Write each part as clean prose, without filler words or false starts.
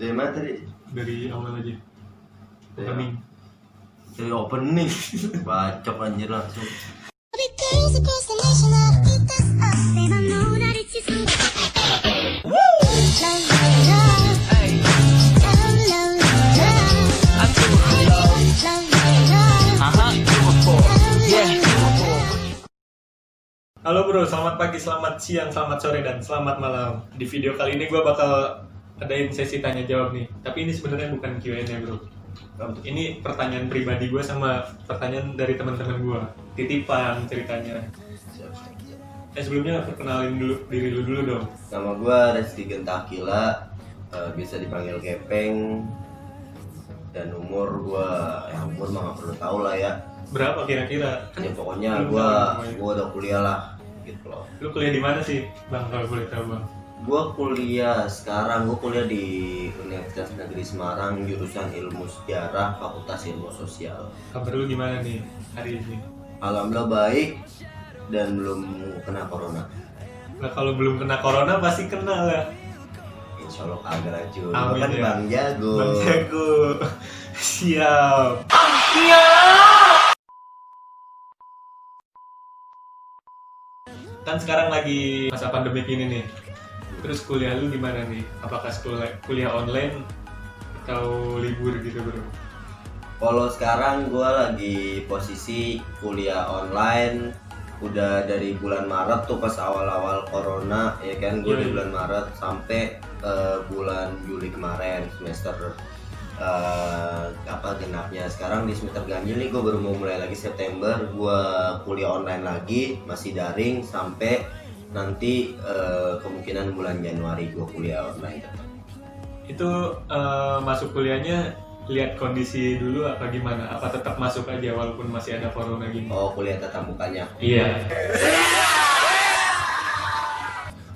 Dari mana tadi? Dari awal aja. Dari Opening. Dari opening. Bacok anjir langsung. Halo bro, selamat pagi, selamat siang, selamat sore, dan selamat malam. Di video kali ini gue bakal adain sesi tanya jawab nih. Tapi ini sebenarnya bukan Q&A bro. Ini pertanyaan pribadi gue sama pertanyaan dari teman-teman gue. Titipan ceritanya. Sebelumnya perkenalin dulu diri lu dulu dong. Nama gua Reski Gentakila, bisa dipanggil Gepeng. Dan umur gua, umur mah nggak perlu tahu lah ya. Berapa kira-kira? Ya pokoknya Belum gua tahu. udah kuliah lah, gitu loh. Lu kuliah di mana sih, Bang? Kalau boleh tahu, Bang. Gua kuliah di Universitas Negeri Semarang, jurusan Ilmu Sejarah, Fakultas Ilmu Sosial. Kabar lu gimana nih hari ini? Alhamdulillah baik dan belum kena corona. Nah, kalau belum kena corona pasti kena lah. Insya Allah kagak lah cuy. Amin Kan ya. Bang Jago. Bang Jago. Siap. Kan sekarang lagi masa pandemi ini nih. Terus kuliah lu gimana nih? Apakah kuliah online atau libur gitu bro? Kalau sekarang gue lagi posisi kuliah online udah dari bulan Maret tuh, pas awal-awal corona ya kan. Gue dari bulan Maret sampai bulan Juli kemarin semester genapnya. Sekarang di semester ganjil nih, gue baru mau mulai lagi September. Gue kuliah online lagi, masih daring sampai nanti kemungkinan bulan Januari gue kuliah online. Itu masuk kuliahnya lihat kondisi dulu apa gimana? Apa tetap masuk aja walaupun masih ada corona gini? Oh, kuliah tatap mukanya. Iya.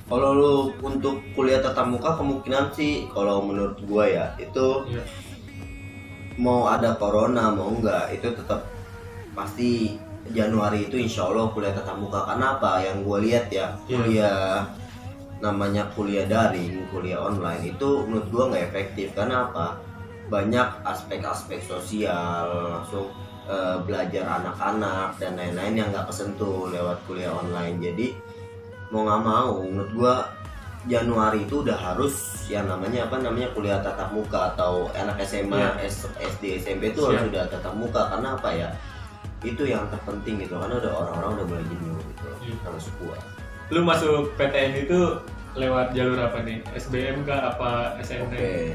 Kalau lu untuk kuliah tatap muka, kemungkinan sih kalau menurut gua ya itu Iya. mau ada corona mau enggak, itu tetap pasti Januari itu insya Allah kuliah tatap muka. Karena apa yang gua lihat ya, kuliah namanya kuliah daring, kuliah online itu menurut gua nggak efektif. Karena apa? Banyak aspek-aspek sosial, langsung belajar anak-anak dan lain-lain yang nggak kesentuh lewat kuliah online. Jadi mau nggak mau menurut gua Januari itu udah harus yang namanya kuliah tatap muka, atau anak SMA, SD, SMP itu harus udah tatap muka. Karena apa ya, itu yang terpenting gitu, karena udah orang-orang udah mulai jenuh gitu sama gua. Lu masuk PTN itu lewat jalur apa nih? SBM kah apa SNM? Oke.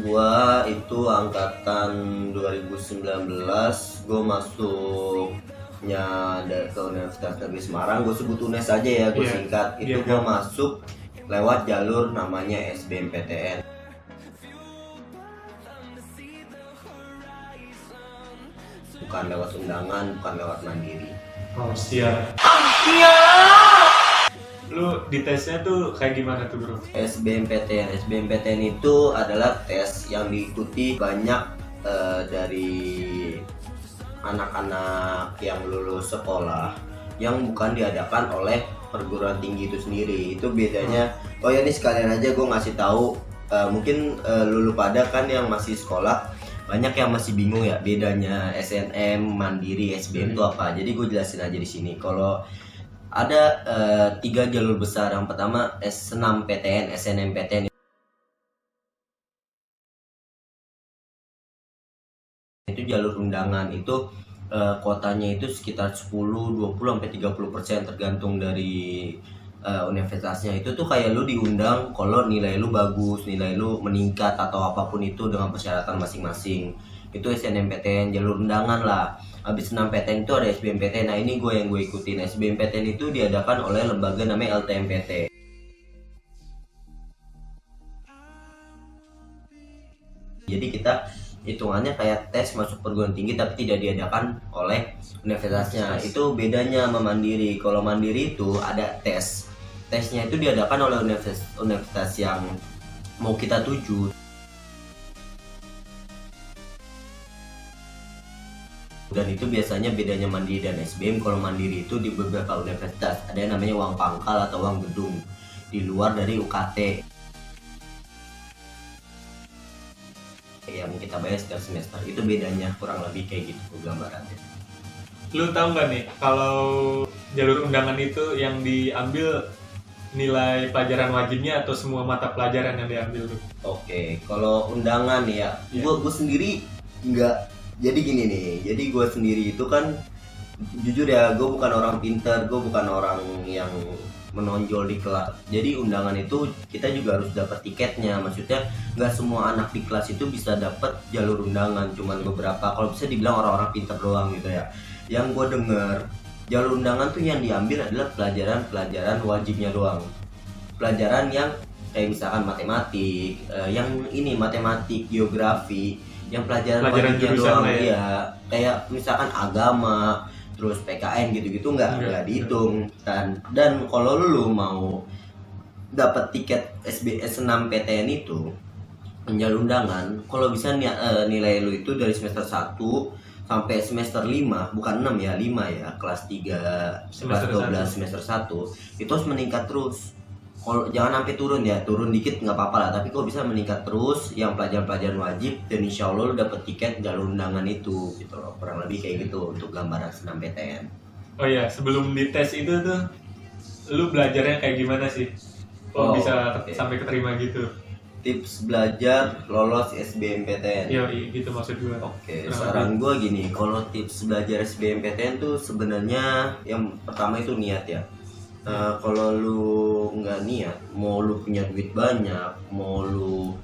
Gua itu angkatan 2019. Gua masuknya ke Universitas Negeri Semarang. Gue sebut UNES aja ya, gue singkat. Itu gua masuk lewat jalur namanya SBMPTN. Bukan lewat undangan, bukan lewat mandiri. Oh siap. Lu di tesnya tuh kayak gimana tuh bro? SBMPTN itu adalah tes yang diikuti banyak dari anak-anak yang lulus sekolah yang bukan diadakan oleh perguruan tinggi itu sendiri. Itu bedanya. Oh ya, ini sekalian aja gue ngasih tahu, mungkin lulu pada kan yang masih sekolah banyak yang masih bingung ya bedanya SNM, mandiri, SBM itu apa. Jadi gue jelasin aja di sini. Kalau ada 3 jalur besar. Yang pertama S6PTN, SNMPTN. Itu jalur undangan. Itu kuotanya itu sekitar 10, 20 sampai 30% tergantung dari universitasnya. Itu tuh kayak lu diundang kalau nilai lu bagus, nilai lu meningkat atau apapun itu dengan persyaratan masing-masing. Itu SNMPTN, jalur undangan lah. Habis 6 PTN itu ada SBMPTN. Nah ini yang gue ikutin. SBMPTN itu diadakan oleh lembaga namanya LTMPT. Jadi kita hitungannya kayak tes masuk perguruan tinggi tapi tidak diadakan oleh universitasnya. Itu bedanya sama mandiri. Kalau mandiri itu ada tes. Tesnya itu diadakan oleh universitas yang mau kita tuju. Dan itu biasanya bedanya mandiri dan SBM. Kalau mandiri itu di beberapa universitas ada yang namanya uang pangkal atau uang gedung. di luar dari UKT yang kita bayar setiap semester. Itu bedanya kurang lebih kayak gitu gambarannya. Lu tahu nggak nih kalau jalur undangan itu yang diambil nilai pelajaran wajibnya atau semua mata pelajaran yang diambil tuh? Oke, kalau undangan ya, Iya. gue sendiri nggak. Jadi gini nih, jadi gue sendiri itu kan jujur ya, gue bukan orang pintar, gue bukan orang yang menonjol di kelas. Jadi undangan itu kita juga harus dapat tiketnya. Maksudnya nggak semua anak di kelas itu bisa dapat jalur undangan, cuman beberapa. Kalau bisa dibilang orang-orang pintar doang gitu ya. Yang gue denger, jalur undangan tuh yang diambil adalah pelajaran wajibnya doang. Pelajaran yang kayak misalkan matematik, yang ini matematik, geografi, yang pelajaran wajibnya jurusan doang lah ya. ya. Kayak misalkan agama, terus PKN gitu-gitu nggak dihitung. Dan kalau lu mau dapat tiket SBS 6 PTN itu jalur undangan, kalau bisa nilai lu itu dari semester 1 sampai semester 5, bukan 6 ya, 5 ya, kelas 3, Semester kelas 12, semester 1 itu harus meningkat terus. Kalau jangan sampai turun ya, turun dikit nggak apa-apa lah, tapi kalau bisa meningkat terus yang pelajaran-pelajaran wajib, dan insya Allah lu dapet tiket jalur undangan itu gitu loh, kurang lebih kayak gitu untuk gambaran senam PTN. Oh iya, sebelum dites itu tuh lu belajarnya kayak gimana sih? Oh, Bisa oke. sampai keterima gitu? Tips belajar lolos SBMPTN. Iya, gitu maksud gue. Oke, Kurang saran gue gini, kalau tips belajar SBMPTN tuh sebenarnya yang pertama itu niat ya. Kalau lu nggak niat, mau lu punya duit banyak, mau lu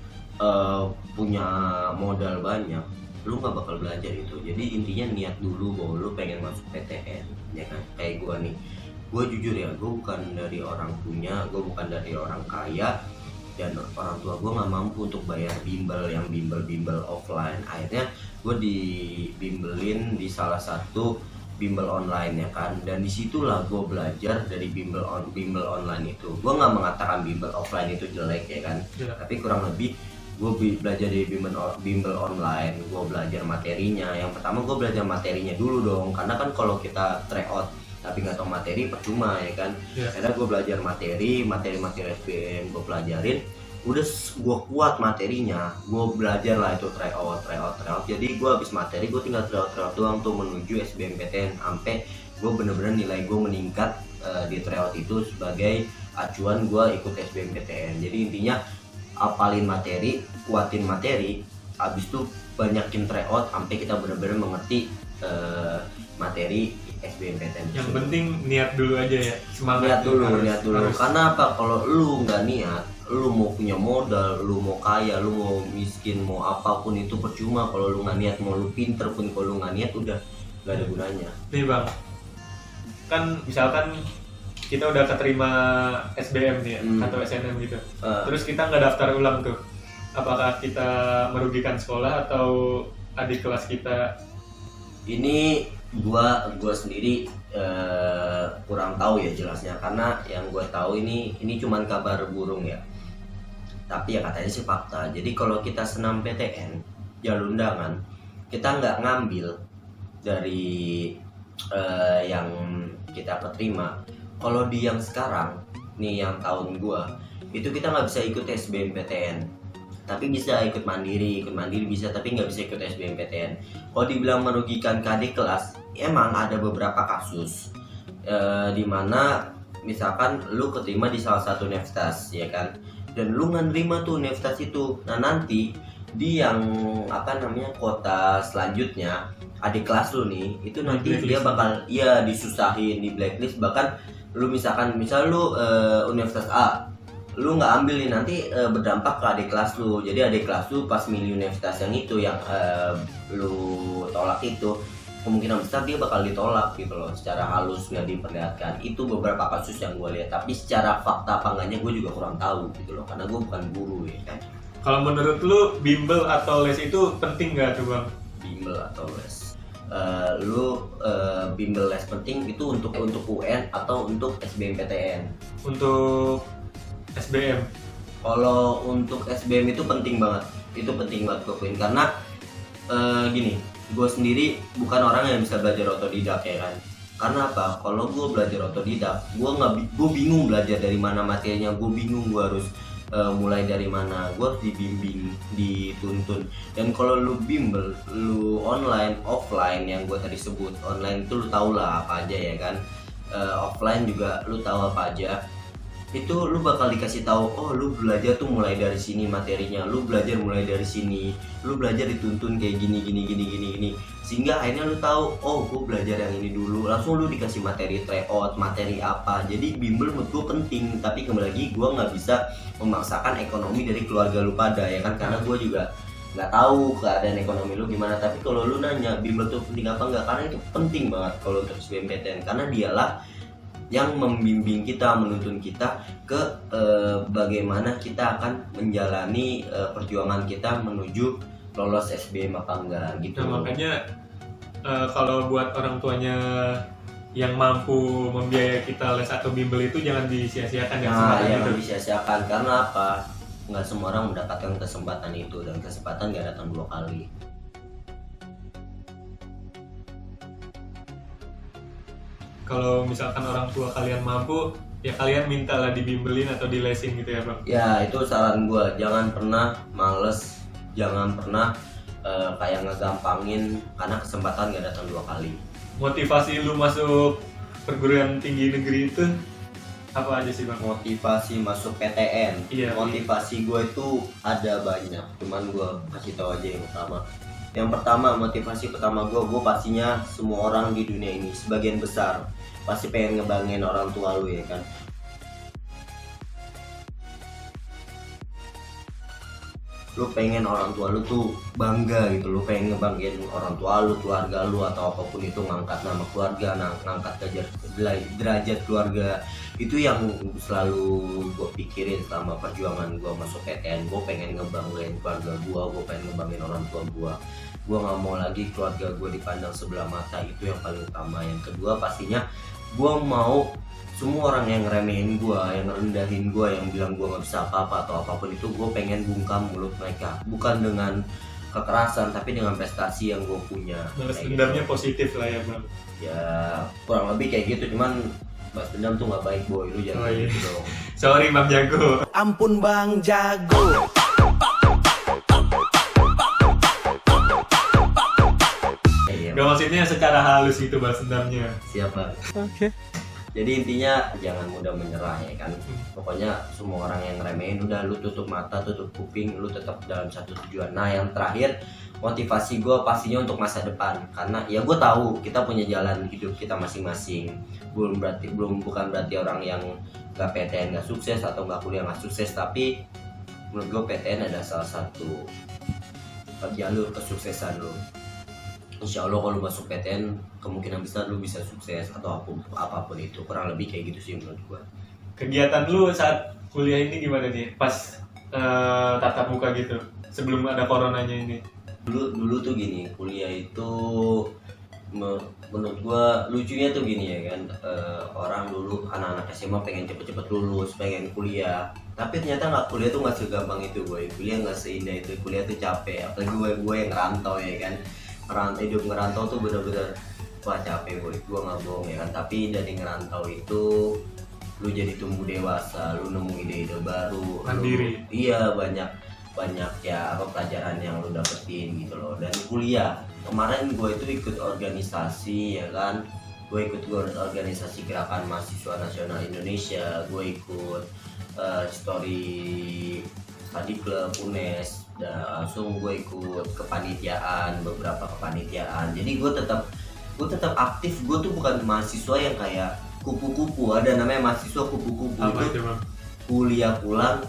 punya modal banyak, lu nggak bakal belajar itu. Jadi intinya niat dulu bahwa lu pengen masuk PTN, ya kan? Kayak gue nih, gue jujur ya, gue bukan dari orang punya, gue bukan dari orang kaya, dan orang tua gue nggak mampu untuk bayar bimbel yang bimbel offline. Akhirnya gue dibimbelin di salah satu bimbel online ya kan, dan disitulah gue belajar dari bimbel online itu. Gue nggak mengatakan bimbel offline itu jelek ya kan, tapi kurang lebih gue belajar dari bimbel online. Gue belajar materinya. Yang pertama gue belajar materinya dulu dong, karena kan kalau kita tryout tapi nggak tahu materi percuma ya kan. Karena gue belajar materi SBM gue pelajarin, udah gue kuat materinya, gue belajar lah itu tryout. Jadi gue habis materi gue tinggal tryout doang tuh menuju SBMPTN, sampai gue bener-bener nilai gue meningkat di tryout itu sebagai acuan gue ikut SBMPTN. Jadi intinya apalin materi, kuatin materi, habis itu banyakin tryout sampai kita bener-bener mengerti materi SBMPTN. Yang penting niat dulu aja ya, semangat niat dulu. Karena apa? Kalau lu nggak niat, lu mau punya modal, lu mau kaya, lu mau miskin, mau apapun itu percuma kalau lu nggak niat. Mau lu pinter pun kalau lu nggak niat udah nggak ada gunanya. Nih bang, kan misalkan kita udah keterima SBM nih ya, atau SNM gitu, terus kita nggak daftar ulang tuh, apakah kita merugikan sekolah atau adik kelas kita? Ini gua sendiri kurang tahu ya jelasnya, karena yang gua tahu ini cuman kabar burung ya, tapi ya katanya sih fakta. Jadi kalau kita senam PTN jalur undangan, kita nggak ngambil dari yang kita keterima. Kalau di yang sekarang nih, yang tahun gua itu kita nggak bisa ikut SBMPTN, tapi bisa ikut mandiri bisa, tapi nggak bisa ikut SBMPTN. Kalau dibilang merugikan ke adik kelas, emang ada beberapa kasus dimana misalkan lu keterima di salah satu universitas ya kan, dan lu nggak nerima tuh universitas itu. Nah nanti di yang kota selanjutnya adik kelas lu nih itu nanti dia bakal disusahin, di blacklist. Bahkan lu misal lu universitas A, lu nggak ambil nih, nanti berdampak ke adik kelas lu. Jadi adik kelas lu pas milih universitas yang itu yang lu tolak itu, kemungkinan besar dia bakal ditolak gitu loh, secara halus nggak diperlihatkan. Itu beberapa kasus yang gue lihat, tapi secara fakta apa enggaknya gue juga kurang tahu gitu loh, karena gue bukan guru ya kan. Kalau menurut lu bimbel atau les itu penting nggak tuh bang? Bimbel atau les? Bimbel les penting itu untuk UN atau untuk SBMPTN? Untuk SBM. Kalau untuk SBM itu penting banget gue akuin, karena gini, gue sendiri bukan orang yang bisa belajar otodidak ya kan, Karena apa? Kalau gue belajar otodidak, gue bingung belajar dari mana materinya, gue bingung gue harus mulai dari mana, gue harus dibimbing, dituntun. Dan kalau lu bimbel, lu online, offline yang gue tadi sebut, online itu lu tau lah apa aja ya kan, offline juga lu tahu apa aja. Itu lu bakal dikasih tahu, oh lu belajar tuh mulai dari sini materinya, lu belajar mulai dari sini, lu belajar dituntun kayak gini, sehingga akhirnya lu tahu, oh gue belajar yang ini dulu, langsung lu dikasih materi tryout, materi apa. Jadi bimbel menurut gue penting, tapi kembali lagi gue nggak bisa memaksakan ekonomi dari keluarga lu pada ya kan, karena gue juga nggak tahu keadaan ekonomi lu gimana. Tapi kalau lu nanya bimbel tuh penting apa enggak, karena itu penting banget kalau untuk SBMPTN, karena dialah yang membimbing kita, menuntun kita ke bagaimana kita akan menjalani perjuangan kita menuju lolos SBM apa enggak gitu. Nah, makanya kalau buat orang tuanya yang mampu membiayai kita les atau bimbel itu jangan disia-siakan ya. Nah, jangan disia-siakan, karena apa? Nggak semua orang mendapatkan kesempatan itu, dan kesempatan nggak datang 2 kali. Kalau misalkan orang tua kalian mampu, ya kalian mintalah dibimbelin atau dilesin gitu ya bang. Ya itu saran gue, jangan pernah males, jangan pernah kayak ngegampangin, karena kesempatan gak datang 2 kali. Motivasi lu masuk perguruan tinggi negeri itu apa aja sih bang? Motivasi masuk PTN, Iya, motivasi gue itu ada banyak, cuman gue kasih tahu aja yang pertama. Yang pertama, motivasi pertama gue pastinya semua orang di dunia ini, sebagian besar pasti pengen ngebanggain orang tua lu ya kan. Lu pengen orang tua lu tuh bangga gitu, lu pengen ngebanggain orang tua lu, keluarga lu, atau apapun itu, ngangkat nama keluarga, ngangkat derajat keluarga. Itu yang selalu gue pikirin selama perjuangan gue masuk PTN. Gue pengen ngebanggain keluarga gue pengen ngebanggain orang tua gue nggak mau lagi keluarga gue dipandang sebelah mata, itu yang paling utama. Yang kedua pastinya gue mau semua orang yang ngeremehin gue, yang ngerendahin gue, yang bilang gue nggak bisa apa-apa atau apapun itu, gue pengen bungkam mulut mereka, bukan dengan kekerasan tapi dengan prestasi yang gue punya. Balas dendamnya positif lah ya bang. Ya kurang lebih kayak gitu, cuman balas dendam tuh nggak baik boy, lu jangan gitu dong. Sorry bang Jago. Ampun bang Jago. Gak maksudnya secara halus gitu balas dendamnya. Siapa? Oke. Jadi intinya jangan mudah menyerah ya kan. Pokoknya semua orang yang ngeremehin udah lu tutup mata, tutup kuping, lu tetap dalam satu tujuan. Nah yang terakhir, motivasi gue pastinya untuk masa depan, karena ya gue tahu kita punya jalan hidup kita masing-masing. Bukan berarti orang yang gak PTN gak sukses atau gak kuliah gak sukses, tapi menurut gue PTN adalah salah satu jalur kesuksesan lo. Insya Allah kalau masuk PTN kemungkinan besar lu bisa sukses atau apapun itu, kurang lebih kayak gitu sih menurut gua. Kegiatan lu saat kuliah ini gimana nih? Pas tatap muka gitu, sebelum ada coronanya ini. Dulu tuh gini, kuliah itu menurut gua lucunya tuh gini ya kan, orang dulu anak-anak SMA pengen cepet-cepet lulus, pengen kuliah, tapi ternyata kuliah tuh nggak segampang itu boy. Kuliah nggak seindah itu, kuliah tuh capek, apalagi gue yang ngerantau ya kan. Hidup ngerantau tuh bener-bener wah capek boy, gue nggak bohong ya kan. Tapi dari ngerantau itu lu jadi tumbuh dewasa, lu nemu ide-ide baru, mandiri. Iya banyak ya apa pelajaran yang lu dapetin gitu loh. Dan kuliah kemarin gue itu ikut organisasi ya kan, gue ikut organisasi Gerakan Mahasiswa Nasional Indonesia, gue ikut story study club UNES, dan langsung gue ikut kepanitiaan, beberapa kepanitiaan. Jadi gue tetap aktif. Gue tuh bukan mahasiswa yang kayak kupu-kupu, ada namanya mahasiswa kupu-kupu. Apa itu Bang? kuliah pulang.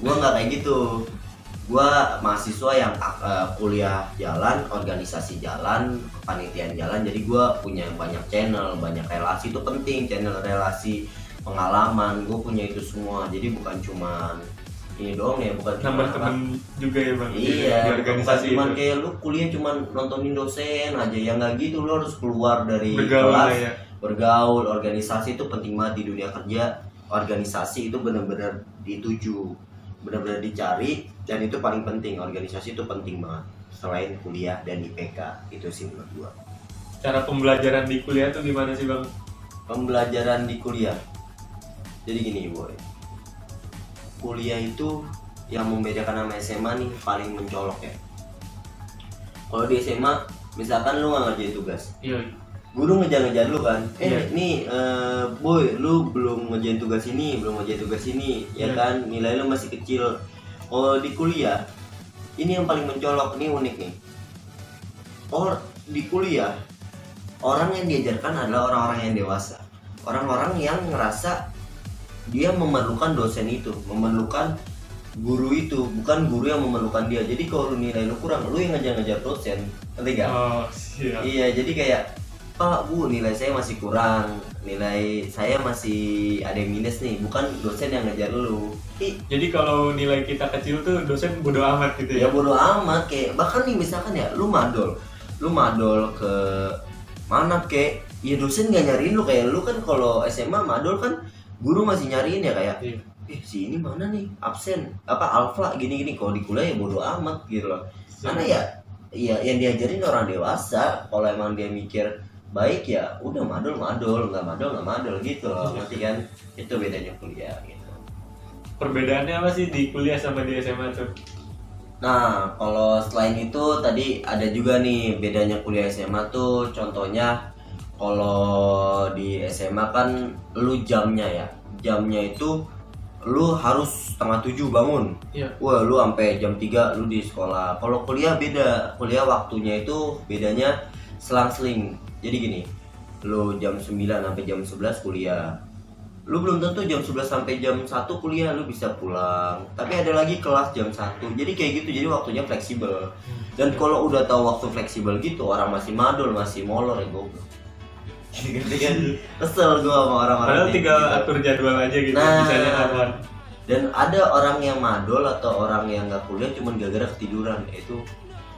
Gue nggak kayak gitu. Gue mahasiswa yang kuliah jalan, organisasi jalan, kepanitiaan jalan. Jadi gue punya banyak channel, banyak relasi. Itu penting, channel, relasi, pengalaman. Gue punya itu semua. Jadi bukan cuma ini doang ya, bukan nambah temen juga ya bang. Iya, di organisasi cuman itu. kayak lu kuliah cuman nontonin dosen aja, yang nggak gitu. Lu harus keluar dari Bergaul kelas, ya. bergaul. Organisasi itu penting banget di dunia kerja. Organisasi itu benar-benar dituju, benar-benar dicari, dan itu paling penting. Organisasi itu penting banget selain kuliah dan IPK, itu sih menurut gua. Cara pembelajaran di kuliah tuh gimana sih bang? Pembelajaran di kuliah. Jadi gini boy, kuliah itu yang membedakan sama SMA nih paling mencolok ya. Kalau di SMA, misalkan lu nggak ngerjain tugas, Iya. guru ngejar-ngejar lu kan, Iya. nih boy, lu belum ngerjain tugas ini, ya Iya. kan, nilai lu masih kecil. Kalau di kuliah, ini yang paling mencolok, nih unik nih. Di kuliah, orang yang diajarkan adalah orang-orang yang dewasa, orang-orang yang ngerasa dia memerlukan dosen itu, memerlukan guru itu, bukan guru yang memerlukan dia. Jadi kalau nilai lu kurang, lu yang ngejar-ngejar dosen, ngerti gak? Oh siap. Iya, jadi kayak Pak, Bu, nilai saya masih kurang, nilai saya masih ada yang minus nih, bukan dosen yang ngejar lu. Jadi kalau nilai kita kecil tuh dosen bodo amat gitu Ya ya? bodo amat, kayak bahkan nih misalkan ya, lu madol ke mana kek, ya dosen gak nyariin lu. Kayak lu kan kalau SMA madol kan guru masih nyariin ya, kayak Iya. si ini mana nih absen apa alfa gini-gini. Kalau di kuliah ya bodo amat gitu loh, karena ya yang diajarin orang dewasa. Kalau emang dia mikir baik ya udah madol, nggak madol gitu loh, ngerti kan? Itu bedanya kuliah gitu. Perbedaannya apa sih di kuliah sama di SMA tuh? Nah, kalau selain itu tadi ada juga nih bedanya kuliah SMA tuh. Contohnya kalau di SMA kan lu jamnya itu lu harus 6:30 bangun. Iya. Wah, lu sampai jam 3 lu di sekolah. Kalau kuliah beda. Kuliah waktunya itu bedanya selang-seling. Jadi gini, lu jam 9 sampai jam 11 kuliah. Lu belum tentu jam 11 sampai jam 1 kuliah lu bisa pulang. Tapi ada lagi kelas jam 1. Jadi kayak gitu, jadi waktunya fleksibel. Dan kalau udah tahu waktu fleksibel gitu, orang masih madol, masih molor ya goblok. Gitu kan. Kesel gua sama orang-orang Padahal kayak tinggal gitu. atur jadwal aja gitu, Nah. bisanya kapan. Dan ada orang yang madol atau orang yang nggak kuliah cuman gara-gara ketiduran. Itu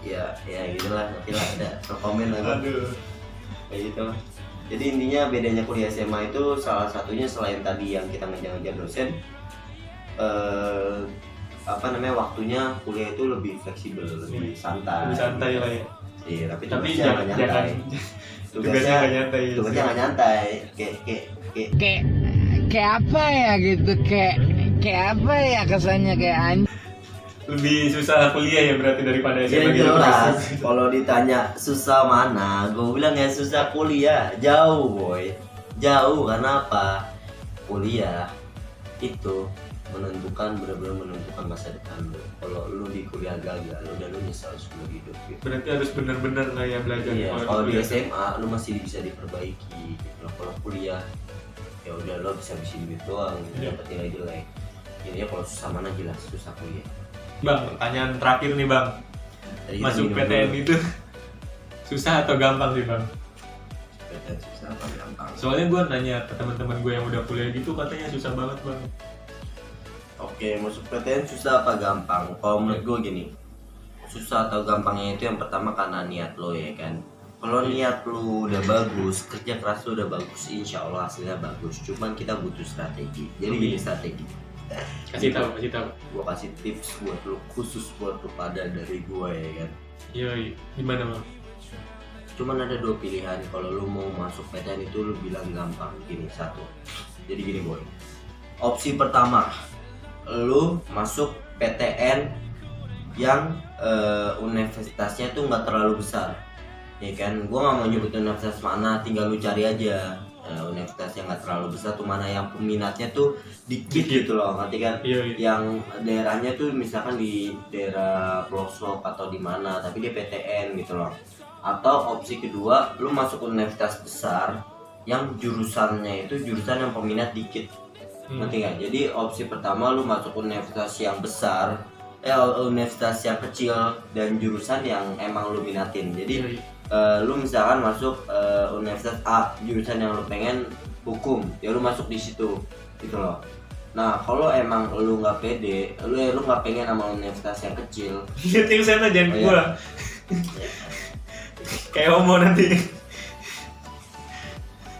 ya gitulah, nanti lah ada komen lah Aduh. kayak gitu. Jadi intinya bedanya kuliah SMA itu salah satunya selain tadi yang kita ngejar-ngejar dosen, waktunya kuliah itu lebih fleksibel, lebih santai. Lebih santai lah ya. Iya, tapi Tapi tugasnya jangan nggak nyantai. tugasnya nggak nyantai. Ya. Tugasnya nggak nyantai. Kayak apa ya gitu, kayak apa ya kesannya, kayak anjing. Lebih susah kuliah ya berarti daripada Ya SMA gitu. jelas, kalau ditanya susah mana, gue bilang ya susah kuliah, jauh boy, jauh. Karena apa? Kuliah itu benar-benar menentukan masa depan lo. Kalau lu di kuliah gagal, udah lu nyesal seumur hidup gitu. Berarti harus benar-benar lah ya belajar. Iya, kalau di kuliah. SMA lu masih bisa diperbaiki gitu loh. Kalau kuliah ya udah lo bisa duit doang, Iya. dapat nilai jelek. Ini ya kalau susah mana jelas susah kuliah. Bang, pertanyaan terakhir nih bang. Jadi kita Masuk minum PTN dulu. itu susah atau gampang sih bang? PTN susah apa gampang? Soalnya gue nanya ke teman-teman gue yang udah kuliah gitu katanya susah banget bang. Oke, masuk PTN susah apa gampang? Kalau menurut gue gini, susah atau gampangnya itu yang pertama karena niat lo ya kan. Kalau niat lo udah bagus, kerja keras lo udah bagus, insya Allah hasilnya bagus. Cuman kita butuh strategi. Jadi gini strategi. Kasih tahu. Gue kasih tips buat lo, khusus buat lo pada dari gue ya kan. Iya, gimana bang? Cuman ada dua pilihan. Kalau lo mau masuk PTN itu lo bilang gampang. Gini, satu. Jadi gini boy. Opsi pertama, lo masuk PTN yang universitasnya tuh nggak terlalu besar, ya kan? Gue nggak mau nyebut universitas mana, tinggal lu cari aja universitas yang nggak terlalu besar tuh mana yang peminatnya tuh dikit gitu loh, ngerti kan? Iya. Yang daerahnya tuh misalkan di daerah pelosok atau di mana, tapi dia PTN gitu loh. Atau opsi kedua, lu masuk universitas besar yang jurusannya itu jurusan yang peminat dikit. Ngerti nggak? Jadi opsi pertama lu masuk universitas yang besar, universitas yang kecil dan jurusan yang emang lu minatin. Jadi lu misalkan masuk universitas A, jurusan yang lu pengen hukum, ya lu masuk di situ, gitu loh. Nah kalau emang lu nggak pede, lu nggak pengen sama universitas yang kecil, Lihat yang sana jangan Oh, iya. pulang. Kayak homo nanti.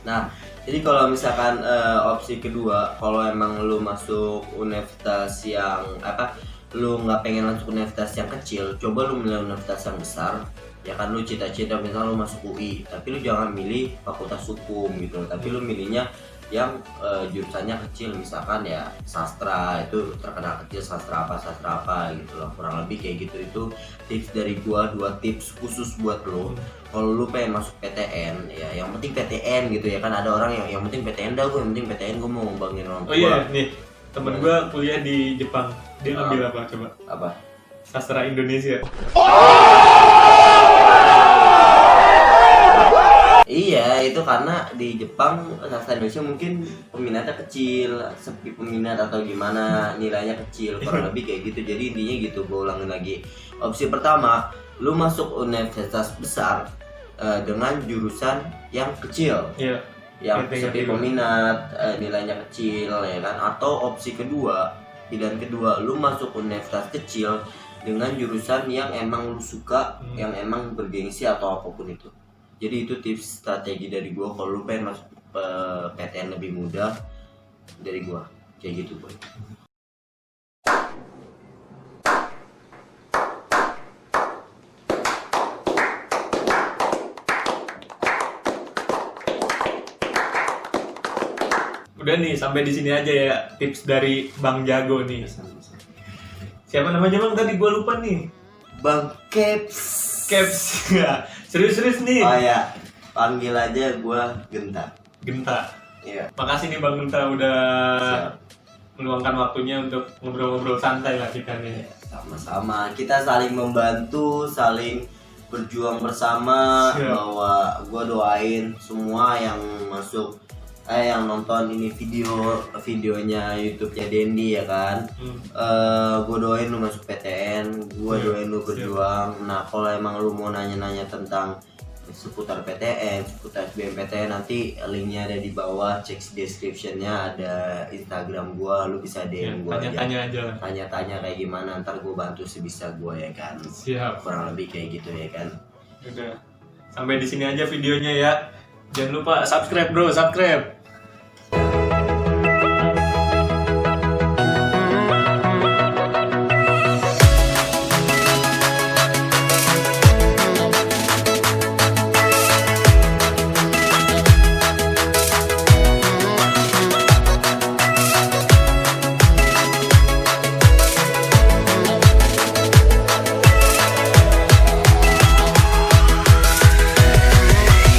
Nah, jadi kalau misalkan opsi kedua, kalau emang lu masuk universitas yang lu nggak pengen masuk universitas yang kecil, coba lu milih universitas yang besar, ya kan lu cita-cita misalnya lu masuk UI, tapi lu jangan milih fakultas hukum gitu, tapi lu milihnya yang jurusannya kecil, misalkan ya sastra, itu terkenal kecil, sastra apa gitu loh, kurang lebih kayak gitu. Itu tips dari gua, 2 tips khusus buat lo. Kalau lu pengen masuk PTN ya yang penting PTN gitu ya kan, ada orang yang penting PTN dah, gue yang penting PTN, gue mau ngembangin orang tua. Oh iya nih, temen gua kuliah di Jepang, dia ambil apa coba? Apa? Sastra Indonesia. Iya, itu karena di Jepang sastra Indonesia mungkin peminatnya kecil, sepi peminat atau gimana, nilainya kecil, kurang lebih kayak gitu. Jadi intinya gitu, gue ulangin lagi. Opsi pertama, lu masuk universitas besar dengan jurusan yang kecil, Iya. yang Ngerti, sepi ngerti, peminat, nilainya kecil ya kan. Atau opsi kedua, pilihan kedua, lu masuk universitas kecil dengan jurusan yang emang lu suka, yang emang bergengsi atau apapun itu. Jadi itu tips strategi dari gua kalau lu pengen masuk PTN lebih mudah dari gua. Kayak gitu, boy. Udah nih, sampai di sini aja ya tips dari Bang Jago nih. Siapa namanya Bang tadi, gua lupa nih. Bang Caps. Caps. Ya, serius-serius nih. Oh ya, panggil aja gua Genta. Genta. Iya. Makasih nih Bang Genta udah Siap. meluangkan waktunya untuk ngobrol-ngobrol santai lah kita nih. Sama-sama, kita saling membantu, saling berjuang bersama. Siap. Bahwa gua doain semua yang masuk yang nonton ini videonya YouTube-nya Dendi ya kan. Gue doain lu masuk PTN, gue doain lu berjuang. Nah kalau emang lu mau nanya-nanya tentang seputar PTN, seputar SBMPTN, nanti linknya ada di bawah, cek description-nya, ada Instagram gue, lu bisa DM gue aja. Tanya-tanya aja. Tanya-tanya kayak gimana, ntar gue bantu sebisa gue ya kan. Siap. Kurang lebih kayak gitu ya kan. Udah. Sampai di sini aja videonya ya. Jangan lupa subscribe bro, subscribe.